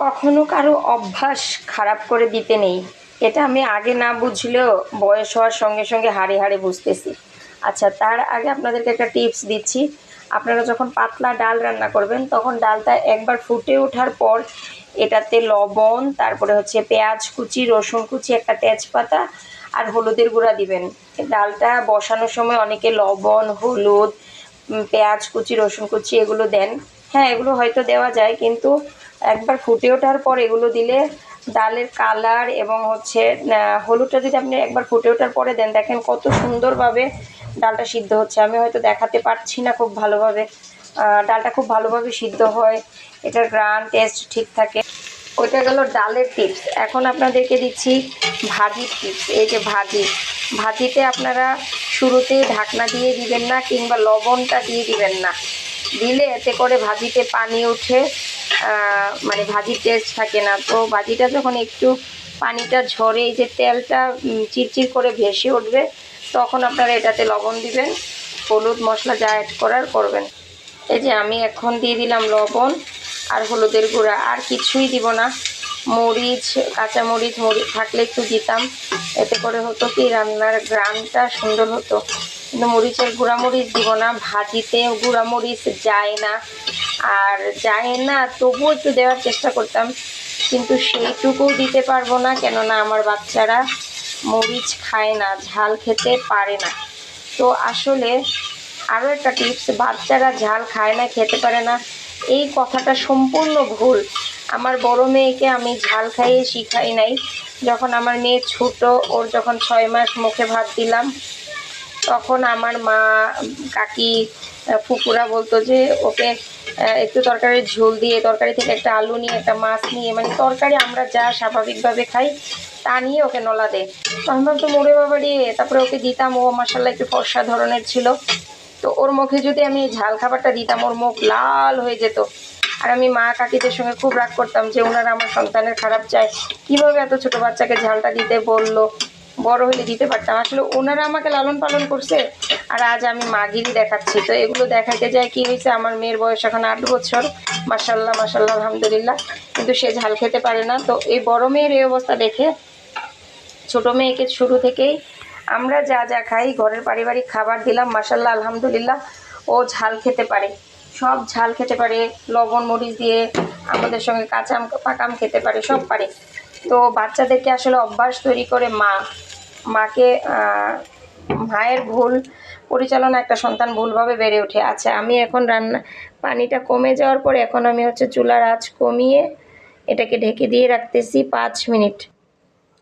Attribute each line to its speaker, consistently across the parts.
Speaker 1: কখনো কারো অভ্যাস খারাপ করে দিতে নেই, এটা আমি আগে না বুঝলেও বয়স হওয়ার সঙ্গে সঙ্গে হাড়ে হাড়ে বুঝতেছি। আচ্ছা, তার আগে আপনাদেরকে একটা টিপস দিচ্ছি। আপনারা যখন পাতলা ডাল রান্না করবেন তখন ডালটা একবার ফুটে ওঠার পর এটাতে লবণ, তারপরে হচ্ছে পেঁয়াজ কুচি, রসুন কুচি, একটা তেজপাতা আর হলুদের গুঁড়া দিবেন। ডালটা বসানোর সময় অনেকে লবণ, হলুদ, পেঁয়াজ কুচি, রসুন কুচি এগুলো দেন। হ্যাঁ, এগুলো হয়তো দেওয়া যায়, কিন্তু একবার ফুটে ওঠার পর এগুলো দিলে ডালের কালার এবং হচ্ছে হলুদটা যদি আপনি একবার ফুটে ওঠার পরে দেন, দেখেন কত সুন্দরভাবে ডালটা সিদ্ধ হচ্ছে। আমি হয়তো দেখাতে পারছি না খুব ভালোভাবে, ডালটা খুব ভালোভাবে সিদ্ধ হয়, এটার গ্রান টেস্ট ঠিক থাকে। ওইটা গেল ডালের টিপস। এখন আপনাদেরকে দিচ্ছি ভাজির টিপস। এই যে ভাজিতে আপনারা শুরুতেই ঢাকনা দিয়ে দিবেন না, কিংবা লবণটা দিয়ে দিবেন না। দিলে এতে করে ভাজিতে পানি উঠে, মানে ভাজির টেস্ট থাকে না। তো ভাজিটা যখন একটু পানিটা ঝরে এই যে তেলটা চিরচির করে ভেসে উঠবে, তখন আপনারা এটাতে লবণ দিবেন, হলুদ মশলা যা অ্যাড করার করবেন। এই যে আমি এখন দিয়ে দিলাম লবণ আর হলুদের গুঁড়া, আর কিছুই দিব না। মরিচ, কাঁচা মরিচ থাকলে একটু দিতাম, এতে করে হতো কি রান্নার গ্রানটা সুন্দর হতো। কিন্তু মরিচের গুঁড়ামরিচ দিব না, ভাজিতে গুঁড়ামরিচ যায় না। আর যায় না তবুও একটু দেওয়ার চেষ্টা করতাম, কিন্তু সেইটুকুও দিতে পারবো না, কেননা আমার বাচ্চারা মরিচ খায় না, ঝাল খেতে পারে না। তো আসলে আরও একটা টিপস, বাচ্চারা ঝাল খায় না, খেতে পারে না, এই কথাটা সম্পূর্ণ ভুল। আমার বড় মেয়েকে আমি ঝাল খাইয়ে শিখাই নাই। যখন আমার মেয়ে ছোট, ওর যখন 6 মাস মুখে ভাত দিলাম, তখন আমার মা, কাকি, ফুপুরা বলতো যে ওকে একটু তরকারির ঝোল দিয়ে, তরকারি থেকে একটা আলু নিয়ে, একটা মাছ নিয়ে, মানে তরকারি আমরা যা স্বাভাবিকভাবে খাই তা নিয়ে ওকে নলা দেয়। তো আমি ভাবতো মোরে বাবারি, তারপরে ওকে দিতাম। ও মাসাল্লাহ একটু ফর্সা ধরনের ছিল, তো ওর মুখে যদি আমি ঝাল খাবারটা দিতাম, ওর মুখ লাল হয়ে যেত। আর আমি মা কাকিদের সঙ্গে খুব রাগ করতাম যে ওনারা আমার সন্তানের খারাপ চায়, কীভাবে এত ছোটো বাচ্চাকে ঝালটা দিতে বললো, বড় হলে দিতে পারতাম। আসলে ওনারা আমাকে লালন পালন করছে, আর আজ আমি মাগিরি দেখাচ্ছি। তো এগুলো দেখাতে যায় কি হয়েছে, আমার মেয়ের বয়স এখন 8 বছর, মাসাল্লাহ মাসাল্লাহ আলহামদুলিল্লাহ, কিন্তু সে ঝাল খেতে পারে না। তো এই বড় মেয়ের এই অবস্থা দেখে ছোটো মেয়েকে শুরু থেকেই আমরা যা যা খাই ঘরের পারিবারিক খাবার দিলাম, মাসাল্লাহ আলহামদুলিল্লাহ ও ঝাল খেতে পারে, সব ঝাল খেতে পারে, লবণ মরিচ দিয়ে আমাদের সঙ্গে কাঁচা আম পাকা আম খেতে পারে, সব পারে। তো বাচ্চাদেরকে আসলে অভ্যাস তৈরি করে মাকে, মায়ের ভুল পরিচালনা একটা সন্তান ভুলভাবে বেড়ে ওঠে। আচ্ছা, আমি এখন পানিটা কমে যাওয়ার পরে এখন আমি হচ্ছে চুলার আঁচ কমিয়ে এটাকে ঢেকে দিয়ে রাখতেছি 5 মিনিট।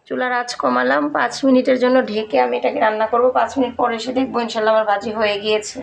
Speaker 1: চুলার আঁচ কমালাম, 5 মিনিটের জন্য ঢেকে আমি এটাকে রান্না করব। 5 মিনিট পরে এসে দেখবো ইনশাল্লাহ আমার ভাজি হয়ে গিয়েছে।